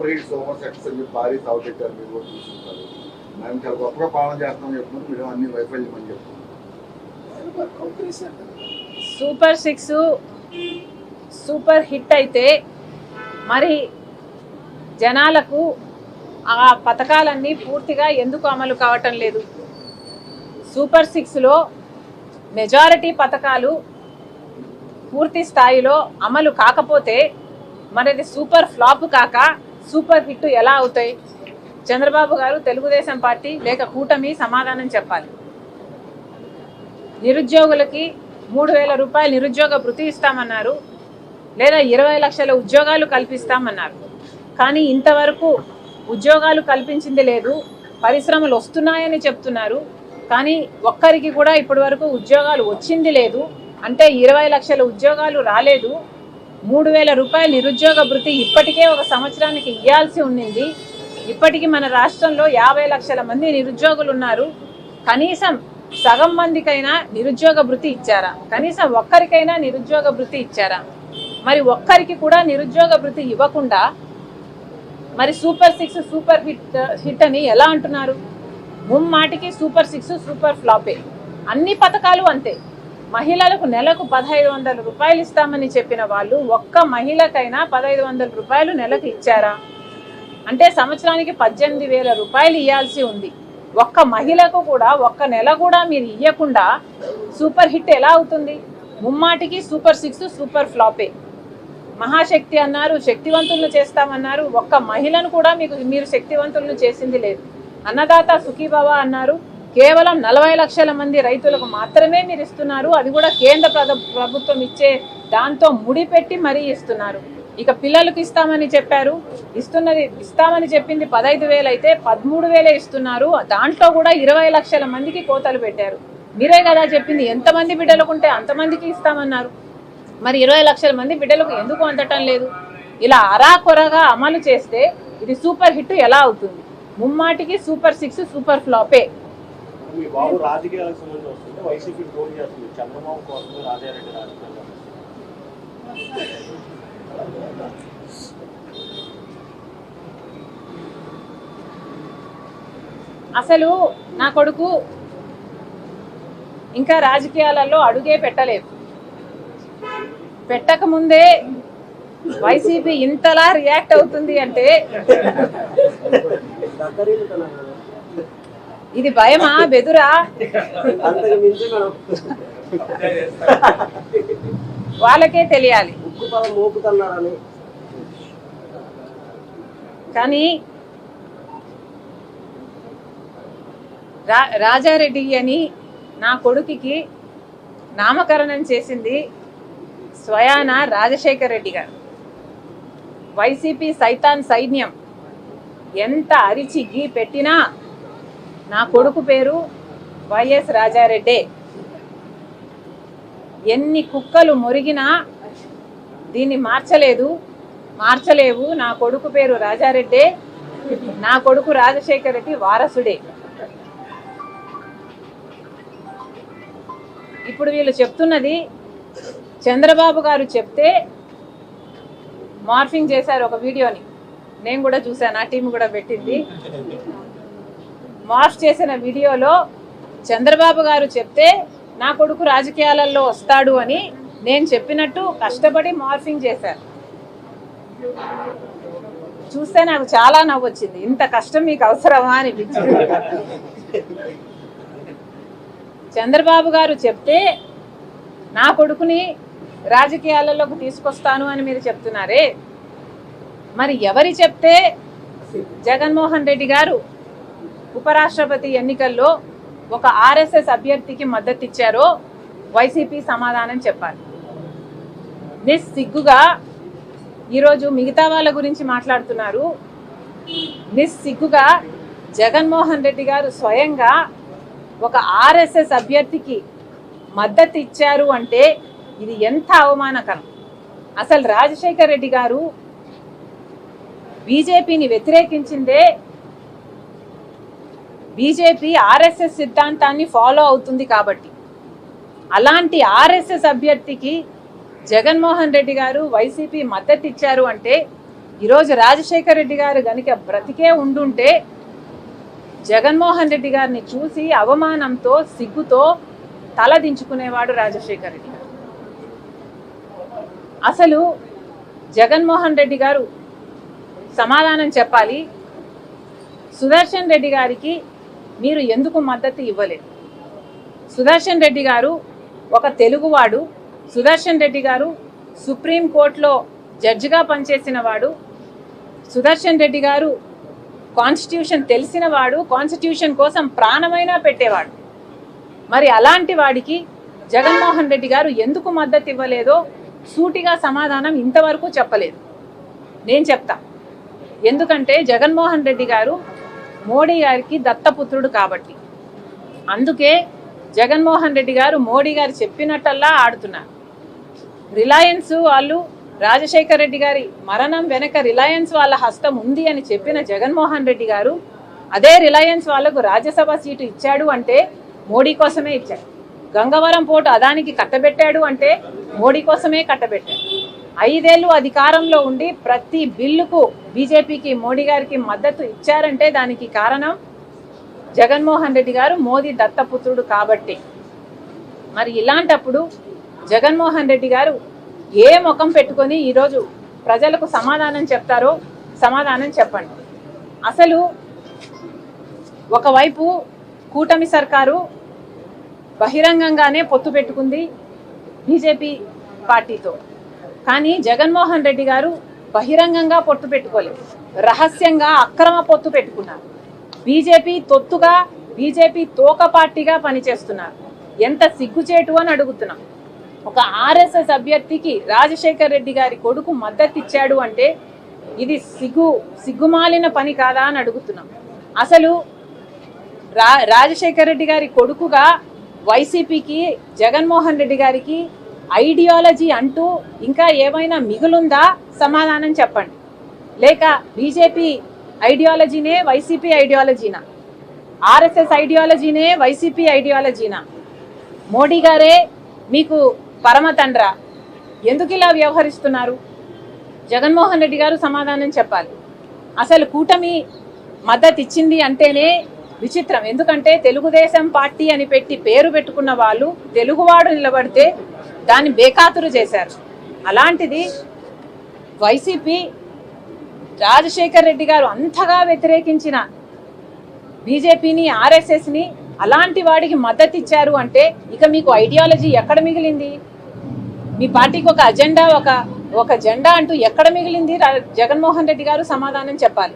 Super hit super success అని చెప్పి భారీ సాగు పెట్టారు. మీరు కూడా చూసుకుంటారు. మేము చాలా గొప్పగా పాలన చేస్తామని చెప్తున్నారు, మీరు అన్ని వైఫల్యం అని చెప్తున్నారు. సూపర్ 6 సూపర్ హిట్ అయితే మరి జనాలకు ఆ పథకాలన్నీ పూర్తిగా ఎందుకు అమలు కావటం లేదు? సూపర్ 6లో మెజారిటీ పథకాలు పూర్తి స్థాయిలో అమలు కాకపోతే మరి అది సూపర్ ఫ్లాప్ కాక సూపర్ హిట్ ఎలా అవుతాయి? చంద్రబాబు గారు, తెలుగుదేశం పార్టీ లేక కూటమి సమాధానం చెప్పాలి. నిరుద్యోగులకి 3,000 రూపాయలు నిరుద్యోగ భృతి ఇస్తామన్నారు, లేదా 20 లక్షల ఉద్యోగాలు కల్పిస్తామన్నారు. కానీ ఇంతవరకు ఉద్యోగాలు కల్పించింది లేదు. పరిశ్రమలు వస్తున్నాయని చెప్తున్నారు, కానీ ఒక్కరికి కూడా ఇప్పటి వరకు ఉద్యోగాలు వచ్చింది లేదు. అంటే 20 లక్షల ఉద్యోగాలు రాలేదు. 3,000 రూపాయలు నిరుద్యోగ భృతి ఇప్పటికే ఒక సంవత్సరానికి ఇవ్వాల్సి ఉండింది. ఇప్పటికీ మన రాష్ట్రంలో 50 లక్షల మంది నిరుద్యోగులు ఉన్నారు. కనీసం సగం మందికైనా నిరుద్యోగ భృతి ఇచ్చారా? కనీసం ఒక్కరికైనా నిరుద్యోగ భృతి ఇచ్చారా? మరి ఒక్కరికి కూడా నిరుద్యోగ భృతి ఇవ్వకుండా మరి సూపర్ 6 సూపర్ హిట్ అని ఎలా అంటున్నారు? ముమ్మాటికి సూపర్ 6 సూపర్ ఫ్లాపే. అన్ని పథకాలు అంతే. మహిళలకు నెలకు 1,500 రూపాయలు ఇస్తామని చెప్పిన వాళ్ళు ఒక్క మహిళకైనా 1,500 రూపాయలు నెలకు ఇచ్చారా? అంటే సంవత్సరానికి 18,000 రూపాయలు ఇవ్వాల్సి ఉంది. ఒక్క మహిళకు కూడా ఒక్క నెల కూడా మీరు ఇవ్వకుండా సూపర్ హిట్ ఎలా అవుతుంది? ముమ్మాటికి సూపర్ 6 సూపర్ ఫ్లాపే. మహాశక్తి అన్నారు, శక్తివంతులను చేస్తామన్నారు. ఒక్క మహిళను కూడా మీరు శక్తివంతులను చేసింది లేదు. అన్నదాత సుఖీభవ అన్నారు, కేవలం 40 లక్షల మంది రైతులకు మాత్రమే మీరు ఇస్తున్నారు. అది కూడా కేంద్ర ప్రభుత్వం ఇచ్చే దాంతో ముడిపెట్టి మరీ ఇస్తున్నారు. ఇక పిల్లలకు ఇస్తామని చెప్పారు, ఇస్తామని చెప్పింది 15,000 అయితే 13,000 ఇస్తున్నారు. దాంట్లో కూడా 20 లక్షల మందికి కోతలు పెట్టారు. మీరే కదా చెప్పింది ఎంతమంది బిడ్డలకు ఉంటే అంతమందికి ఇస్తామన్నారు. మరి 20 లక్షల మంది బిడ్డలకు ఎందుకు అందటం లేదు? ఇలా అరాకొరగా అమలు చేస్తే ఇది సూపర్ హిట్ ఎలా అవుతుంది? ముమ్మాటికి సూపర్ 6 సూపర్ ఫ్లాపే. అసలు నా కొడుకు ఇంకా రాజకీయాలలో అడుగే పెట్టలేదు. పెట్టక ముందే వైసీపీ ఇంతలా రియాక్ట్ అవుతుంది అంటే ఇది భయమా, బెదురా? వాళ్ళకే తెలియాలి. కానీ రాజారెడ్డి అని నా కొడుకుకి నామకరణం చేసింది స్వయాన రాజశేఖర్ రెడ్డి గారు. వైసీపీ సైతాన్ సైన్యం ఎంత అరిచి గీ పెట్టినా నా కొడుకు పేరు వైఎస్ రాజారెడ్డే. ఎన్ని కుక్కలు మొరిగినా దీన్ని మార్చలేవు. నా కొడుకు పేరు రాజారెడ్డే, నా కొడుకు రాజశేఖర్ రెడ్డి వారసుడే. ఇప్పుడు వీళ్ళు చెప్తున్నది చంద్రబాబు గారు చెప్తే మార్ఫింగ్ చేశారు ఒక వీడియోని. నేను కూడా చూశాను, ఆ టీం కూడా పెట్టింది. మార్ఫ్ చేసిన వీడియోలో చంద్రబాబు గారు చెప్తే నా కొడుకు రాజకీయాలలో వస్తాడు అని నేను చెప్పినట్టు కష్టపడి మార్ఫింగ్ చేశారు. చూస్తే నాకు చాలా నవ్వు వచ్చింది. ఇంత కష్టం మీకు అవసరమా అనిపించింది. చంద్రబాబు గారు చెప్తే నా కొడుకుని రాజకీయాలలోకి తీసుకొస్తాను అని మీరు చెప్తున్నారే, మరి ఎవరి చెప్తే జగన్మోహన్ రెడ్డి గారు ఉపరాష్ట్రపతి ఎన్నికల్లో ఒక ఆర్ఎస్ఎస్ అభ్యర్థికి మద్దతు ఇచ్చారో వైసీపీ సమాధానం చెప్పాలి. నిస్సిగ్గుగా ఈరోజు మిగతా వాళ్ళ గురించి మాట్లాడుతున్నారు. నిస్సిగ్గుగా జగన్మోహన్ రెడ్డి గారు స్వయంగా ఒక ఆర్ఎస్ఎస్ అభ్యర్థికి మద్దతు ఇచ్చారు అంటే ఇది ఎంత అవమానకరం. అసలు రాజశేఖర్ రెడ్డి గారు బీజేపీని వ్యతిరేకించిందే బీజేపీ ఆర్ఎస్ఎస్ సిద్ధాంతాన్ని ఫాలో అవుతుంది కాబట్టి. అలాంటి ఆర్ఎస్ఎస్ అభ్యర్థికి జగన్మోహన్ రెడ్డి గారు వైసీపీ మద్దతు ఇచ్చారు అంటే ఈరోజు రాజశేఖర రెడ్డి గారు గనుక బ్రతికే ఉండుంటే జగన్మోహన్ రెడ్డి గారిని చూసి అవమానంతో సిగ్గుతో తల దించుకునేవాడు రాజశేఖర రెడ్డి గారు. అసలు జగన్మోహన్ రెడ్డి గారు సమాధానం చెప్పాలి. సుదర్శన్ రెడ్డి గారికి మీరు ఎందుకు మద్దతు ఇవ్వలేదు? సుదర్శన్ రెడ్డి గారు ఒక తెలుగువాడు. సుదర్శన్ రెడ్డి గారు సుప్రీంకోర్టులో జడ్జిగా పనిచేసిన వాడు. సుదర్శన్ రెడ్డి గారు కాన్స్టిట్యూషన్ తెలిసిన వాడు, కాన్స్టిట్యూషన్ కోసం ప్రాణమైనా పెట్టేవాడు. మరి అలాంటి వాడికి జగన్మోహన్ రెడ్డి గారు ఎందుకు మద్దతు ఇవ్వలేదో సూటిగా సమాధానం ఇంతవరకు చెప్పలేదు. నేను చెప్తా. ఎందుకంటే జగన్మోహన్ రెడ్డి గారు మోడీ గారికి దత్తపుత్రుడు కాబట్టి. అందుకే జగన్మోహన్ రెడ్డి గారు మోడీ గారు చెప్పినట్టల్లా ఆడుతున్నారు. రిలయన్స్ వాళ్ళు రాజశేఖర రెడ్డి గారి మరణం వెనక రిలయన్స్ వాళ్ళ హస్తం ఉంది అని చెప్పిన జగన్మోహన్ రెడ్డి గారు అదే రిలయన్స్ వాళ్ళకు రాజ్యసభ సీటు ఇచ్చాడు అంటే మోడీ కోసమే ఇచ్చాడు. గంగవరం పోర్టు అదానికి కట్టబెట్టాడు అంటే మోడీ కోసమే కట్టబెట్టాడు. 5 ఏళ్ళు అధికారంలో ఉండి ప్రతి బిల్లుకు బీజేపీకి మోడీ గారికి మద్దతు ఇచ్చారంటే దానికి కారణం జగన్మోహన్ రెడ్డి గారు మోదీ దత్తపుత్రుడు కాబట్టి. మరి ఇలాంటప్పుడు జగన్మోహన్ రెడ్డి గారు ఏ ముఖం పెట్టుకొని ఈరోజు ప్రజలకు సమాధానం చెప్తారో సమాధానం చెప్పండి. అసలు ఒకవైపు కూటమి సర్కారు బహిరంగంగానే పొత్తు పెట్టుకుంది బీజేపీ పార్టీతో. కానీ జగన్మోహన్ రెడ్డి గారు బహిరంగంగా పొత్తు పెట్టుకోలేదు, రహస్యంగా అక్రమ పొత్తు పెట్టుకున్నారు. బీజేపీ తొత్తుగా, బీజేపీ తోక పార్టీగా పనిచేస్తున్నారు. ఎంత సిగ్గుచేటు అని అడుగుతున్నాం. ఒక ఆర్ఎస్ఎస్ అభ్యర్థికి రాజశేఖర్ రెడ్డి గారి కొడుకు మద్దతు ఇచ్చాడు అంటే ఇది సిగ్గుమాలిన పని కాదా అని అడుగుతున్నాం. అసలు రాజశేఖర్ రెడ్డి గారి కొడుకుగా వైసీపీకి జగన్మోహన్ రెడ్డి గారికి ఐడియాలజీ అంటూ ఇంకా ఏమైనా మిగులుందా? సమాధానం చెప్పండి. లేక బీజేపీ ఐడియాలజీనే వైసీపీ ఐడియాలజీనా? ఆర్ఎస్ఎస్ ఐడియాలజీనే వైసీపీ ఐడియాలజీనా? మోడీ గారే మీకు పరమ తండ్రా? ఎందుకు ఇలా వ్యవహరిస్తున్నారు? జగన్మోహన్ రెడ్డి గారు సమాధానం చెప్పాలి. అసలు కూటమి మద్దతు ఇచ్చింది అంటేనే విచిత్రం. ఎందుకంటే తెలుగుదేశం పార్టీ అని పెట్టి పేరు పెట్టుకున్న వాళ్ళు తెలుగువాడు నిలబడితే దాన్ని బేఖాతురు చేశారు. అలాంటిది వైసీపీ రాజశేఖర్ రెడ్డి గారు అంతగా వ్యతిరేకించిన బీజేపీని, ఆర్ఎస్ఎస్ని అలాంటి వాడికి మద్దతు ఇచ్చారు అంటే ఇక మీకు ఐడియాలజీ ఎక్కడ మిగిలింది? మీ పార్టీకి ఒక అజెండా, ఒక జెండా అంటూ ఎక్కడ మిగిలింది? జగన్మోహన్ రెడ్డి గారు సమాధానం చెప్పాలి.